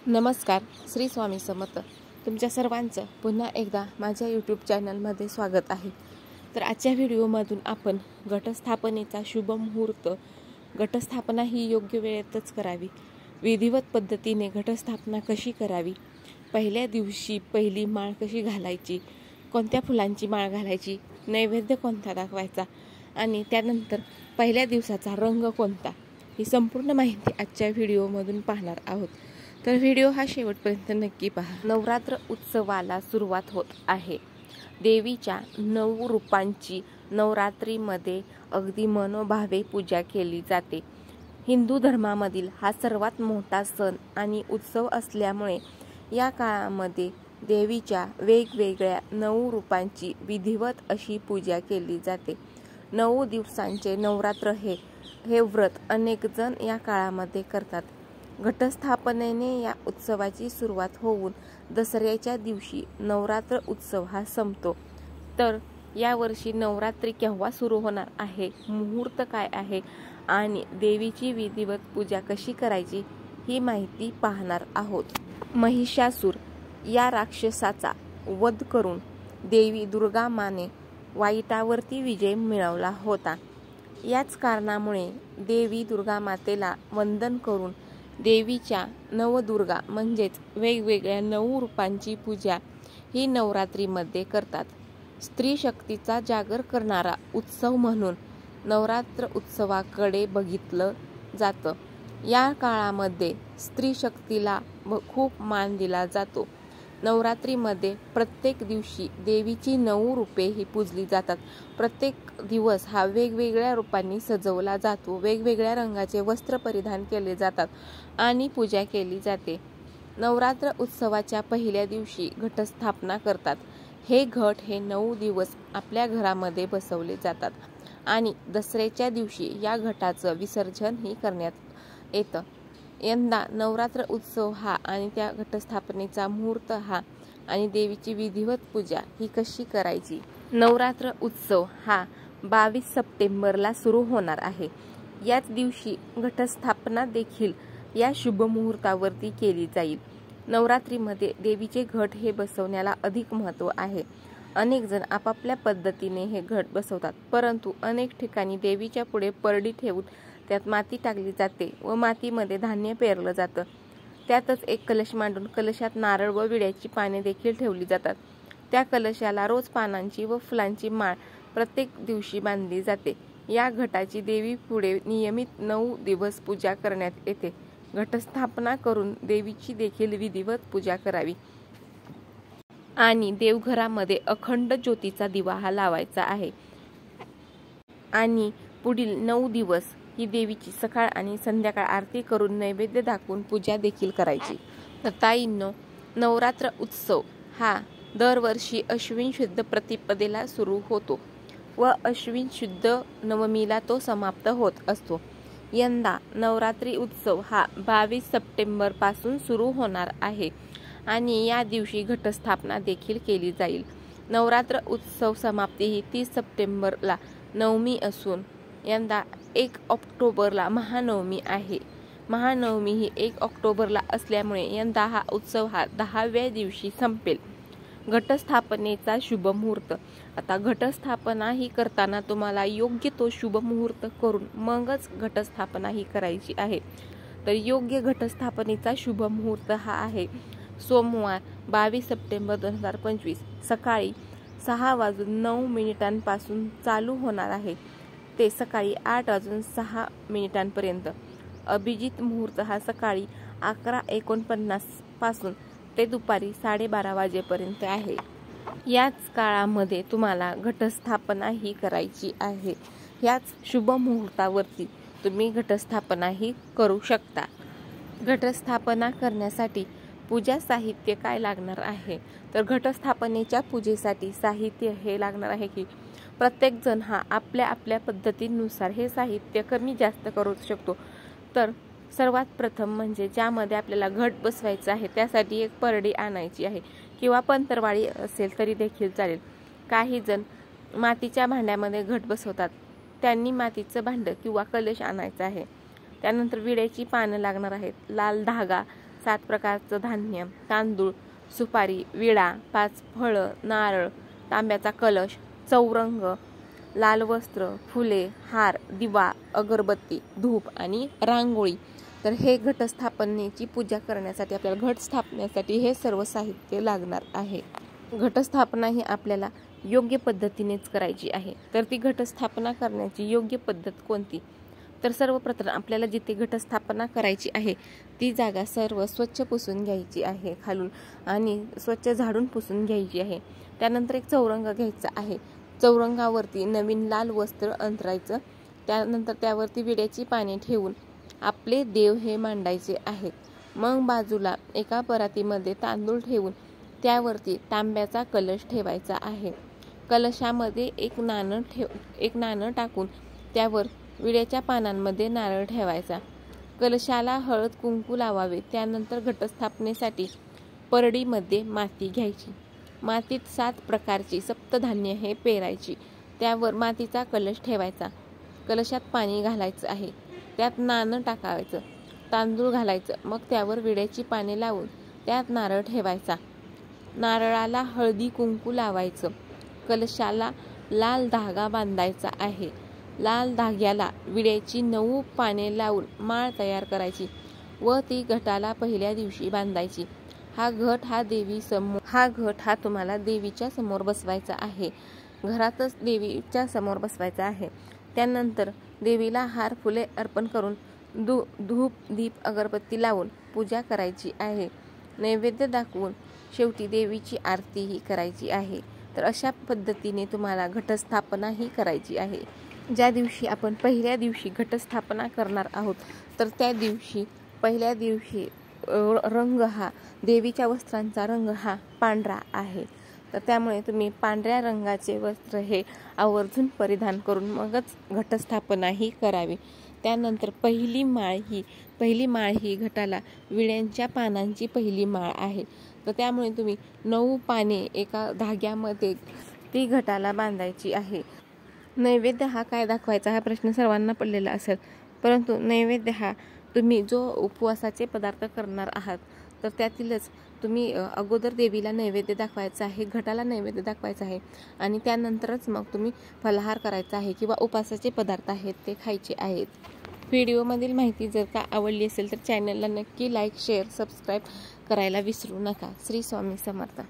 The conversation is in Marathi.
नमस्कार, श्री स्वामी समर्थ. तुमच्या सर्वांचं पुन्हा एकदा माझ्या यूट्यूब चॅनलमध्ये स्वागत आहे. तर आजच्या व्हिडिओमधून आपण घटस्थापनेचा शुभ मुहूर्त, घटस्थापना ही योग्य वेळेतच करावी, विधिवत पद्धतीने घटस्थापना कशी करावी, पहिल्या दिवशी पहिली माळ कशी घालायची, कोणत्या फुलांची माळ घालायची, नैवेद्य कोणता दाखवायचा आणि त्यानंतर पहिल्या दिवसाचा रंग कोणता, ही संपूर्ण माहिती आजच्या व्हिडिओमधून पाहणार आहोत. तर व्हिडिओ हा शेवटपर्यंत नक्की पहा. नवरात्र उत्सवाला सुरुवात होत आहे. देवीच्या 9 रूपांची नवरात्रीमध्ये अगदी मनोभावे पूजा केली जाते. हिंदू धर्मामधील हा सर्वात मोठा सण आणि उत्सव असल्यामुळे या काळामध्ये देवीच्या वेगवेगळ्या 9 रूपांची विधिवत अशी पूजा केली जाते. 9 दिवसांचे नवरात्र हे व्रत अनेक जण या काळामध्ये करतात. घटस्थापनेने या उत्सवाची सुरुवात होऊन दसऱ्याच्या दिवशी नवरात्र उत्सव हा संपतो. तर यावर्षी नवरात्री केव्हा सुरू होणार आहे, मुहूर्त काय आहे आणि देवीची विधिवत पूजा कशी करायची ही माहिती पाहणार आहोत. महिषासूर या राक्षसाचा वध करून देवी दुर्गा माने वाईटावरती विजय मिळवला होता. याच कारणामुळे देवी दुर्गा मातेला वंदन करून देवीच्या नवदुर्गा म्हणजेच वेगवेगळ्या 9 रूपांची पूजा ही नवरात्रीमध्ये करतात. स्त्री शक्तीचा जागर करणारा उत्सव म्हणून नवरात्र उत्सवाकडे बघितलं जातं. या काळामध्ये स्त्री शक्तीला खूप मान दिला जातो. नवरात्रीमध्ये प्रत्येक दिवशी देवीची 9 रूपे ही पूजली जातात. प्रत्येक दिवस हा वेगवेगळ्या रूपांनी सजवला जातो. वेगवेगळ्या रंगाचे वस्त्र परिधान केले जातात आणि पूजा केली जाते. नवरात्र उत्सवाच्या पहिल्या दिवशी घटस्थापना करतात. हे घट 9 दिवस आपल्या घरामध्ये बसवले जातात आणि दसऱ्याच्या दिवशी या घटाचं विसर्जनही करण्यात येतं. यंदा नवरात्र उत्सव हा आणि त्या घटस्थापनेचा मुहूर्त हा आणि देवीची विधिवत पूजा ही कशी करायची. नवरात्र उत्सव हा 22 सप्टेंबरला सुरू होणार आहे. याच दिवशी घटस्थापना देखील या शुभ मुहूर्तावरती केली जाईल. नवरात्रीमध्ये देवीचे घट हे बसवण्याला अधिक महत्त्व आहे. अनेक जण आपापल्या पद्धतीने हे घट बसवतात, परंतु अनेक ठिकाणी देवीच्या पुढे परडी ठेवून त्यात माती टाकली जाते व मातीमध्ये धान्य पेरलं जातं. त्यातच एक कलश मांडून कलशात नारळ व विड्याची पाने देखील ठेवली जातात. त्या कलशाला रोज पानांची व फुलांची माळ प्रत्येक दिवशी बांधली जाते. या घटाची देवी पुढे नियमित 9 दिवस पूजा करण्यात येते. घटस्थापना करून देवीची देखील विधिवत पूजा करावी आणि देवघरामध्ये अखंड ज्योतीचा दिवा हा लावायचा आहे आणि पुढील 9 दिवस ही देवीची सकाळ आणि संध्याकाळ आरती करून नैवेद्य दाखवून पूजा देखील करायची. तर ताईंनो, नवरात्र उत्सव हा दरवर्षी अश्विन शुद्ध प्रतिपदेला सुरू होतो व अश्विन शुद्ध नवमीला तो समाप्त होत असतो. यंदा नवरात्री उत्सव हा 22 सप्टेंबर पासून सुरू होणार आहे आणि या दिवशी घटस्थापना देखील केली जाईल. नवरात्र उत्सव समाप्ती ही 30 सप्टेंबरला नवमी असून यंदा 1 ऑक्टोबरला महानवमी आहे. महानवमी ही 1 ऑक्टोबरला असल्यामुळे यंदा हा उत्सव हा 10व्या दिवशी संपेल. घटस्थापनेचा शुभ मुहूर्त. आता घटस्थापना ही करताना तुम्हाला योग्य तो शुभ मुहूर्त करून मगच घटस्थापना ही करायची आहे. तर योग्य घटस्थापनेचा शुभ मुहूर्त हा आहे सोमवार 22 सप्टेंबर 2025 सकाळी 6:09 पासून चालू होणार आहे ते सकाळी 8:06 अभिजित मुहूर्त हा सकाळी 11:49 पासून ते दुपारी 12:30 वाजेपर्यंत आहे. याच काळामध्ये तुम्हाला घटस्थापना ही करायची आहे. याच शुभ मुहूर्तावरती तुम्ही घटस्थापना ही करू शकता. घटस्थापना करण्यासाठी पूजा साहित्य काय लागणार आहे, तर घटस्थापनेच्या पूजेसाठी साहित्य हे लागणार आहे की प्रत्येक जण हा आपल्या आपल्या पद्धतीनुसार हे साहित्य कमी जास्त करू शकतो. तर सर्वात प्रथम म्हणजे ज्यामध्ये आपल्याला घट बसवायचं आहे त्यासाठी एक परडी आणायची आहे किंवा पंतरवाळी असेल तरी देखील चालेल. काही जण मातीच्या भांड्यामध्ये घट बसवतात, त्यांनी मातीचं भांडं किंवा कलश आणायचं आहे. त्यानंतर विड्याची पानं लागणार आहेत, लाल धागा, 7 प्रकारचं धान्य, तांदूळ, सुपारी, विडा, 5 फळं, नारळ, तांब्याचा कलश, चौरंग, लाल वस्त्र, फुले, हार, दिवा, अगरबत्ती, धूप आणि रांगोळी. तर हे घटस्थापनेची पूजा करण्यासाठी आपल्याला घट स्थापण्यासाठी हे सर्व साहित्य लागणार आहे. घटस्थापना ही आपल्याला योग्य पद्धतीनेच करायची आहे. तर ती घटस्थापना करण्याची योग्य पद्धत कोणती? तर सर्वप्रथम आपल्याला जिथे घटस्थापना करायची आहे ती जागा सर्व स्वच्छ पुसून घ्यायची आहे खालून आणि स्वच्छ झाडून पुसून घ्यायची आहे. त्यानंतर एक चौरंग घ्यायचा आहे. चौरंगावरती नवीन लाल वस्त्र अंथरायचं. त्यानंतर त्यावरती विड्याची पाने ठेवून आपले देव हे मांडायचे आहेत. मग बाजूला एका परातीमध्ये तांदूळ ठेवून त्यावरती तांब्याचा कलश ठेवायचा आहे. कलशामध्ये एक नाणं टाकून त्यावर विड्याच्या पानांमध्ये नारळ ठेवायचा. कलशाला हळद कुंकू लावावे. त्यानंतर घटस्थापनेसाठी परडीमध्ये माती घ्यायची. मातीत 7 प्रकारची सप्तधान्य हे पेरायची. त्यावर मातीचा कलश ठेवायचा. कलशात पाणी घालायचं आहे. त्यात नाणं टाकायचं, तांदूळ घालायचं. मग त्यावर विड्याची पाने लावून त्यात नारळ ठेवायचा. नारळाला हळदी कुंकू लावायचं. कलशाला लाल धागा बांधायचा आहे. लाल धाग्याला विड्याची 9 पाने लावून माळ तयार करायची व ती घटाला पहिल्या दिवशी बांधायची. हा घट तुम्हाला देवीच्या समोर बसवायचा आहे. घरातच देवीच्या समोर बसवायचा आहे. त्यानंतर देवीला हार फुले अर्पण करून धूप दीप अगरबत्ती लावून पूजा करायची आहे. नैवेद्य दाखवून शेवटी देवीची आरतीही करायची आहे. तर अशा पद्धतीने तुम्हाला घटस्थापना ही करायची आहे. ज्या दिवशी आपण पहिल्या दिवशी घटस्थापना करणार आहोत तर त्या दिवशी पहिल्या दिवशी रंग हा देवीच्या वस्त्रांचा रंग हा पांढरा आहे. तर त्यामुळे तुम्ही पांढऱ्या रंगाचे वस्त्र हे आवर्जून परिधान करून मगच घटस्थापना ही करावी. त्यानंतर पहिली माळ ही घटाला विड्यांच्या पानांची पहिली माळ आहे. तर त्यामुळे तुम्ही 9 पाने एका धाग्यामध्ये ती घटाला बांधायची आहे. नैवेद्य हा काय दाखवायचा हा प्रश्न सर्वांना पडलेला असेल, परंतु नैवेद्य हा तुम्ही जो उपवासाचे पदार्थ करणार आहात तर त्यातीलच तुम्ही अगोदर देवीला नैवेद्य दाखवायचा आहे, घटाला नैवेद्य दाखवायचा आहे आणि त्यानंतरच मग तुम्ही फलाहार करायचा आहे किंवा उपवासाचे पदार्थ आहेत ते खायचे आहेत. व्हिडिओमधील माहिती जर का आवडली असेल तर चॅनलला नक्की लाईक शेअर सबस्क्राईब करायला विसरू नका. श्री स्वामी समर्थ.